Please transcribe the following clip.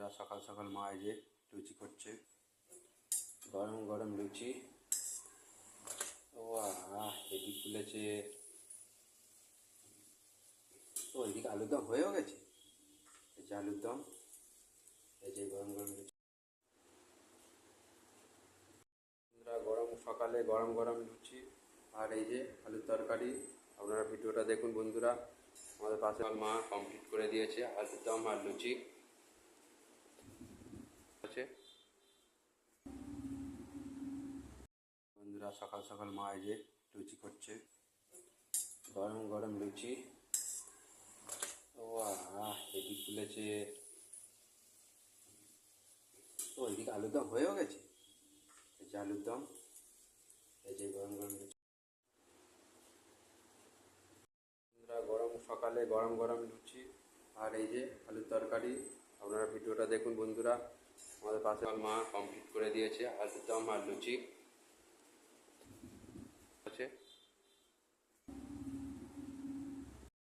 বন্ধুরা সকাল সকাল মা এই যে লুচি করছে, গরম গরম লুচি। ও হেভি ফুলেছে। তো ওইদিকে আলুর দম হয়েও গেছে। এই যে আলুর দম, এই যে গরম গরম লুচি। বন্ধুরা গরম সকালে গরম গরম লুচি আর এই যে আলুর তরকারি। আপনারা ভিডিওটা দেখুন বন্ধুরা। আমাদের পাশে মা কমপ্লিট করে দিয়েছে আলুর দম আর লুচি আছে। বন্ধুরা সকাল সকাল মা এই যে লুচি করছে, গরম গরম লুচি। ও হেভি ফুলেছে। তো ওইদিকে আলুর দম হয়েও গেছে। এই যে আলুর দম, এই যে গরম গরম লুচি। বন্ধুরা গরম সকালে গরম গরম লুচি আর এই যে আলুর তরকারি। আপনারা ভিডিওটা দেখুন বন্ধুরা। আমাদের পাশে মা কমপ্লিট করে দিয়েছে আলুর দম আর লুচি।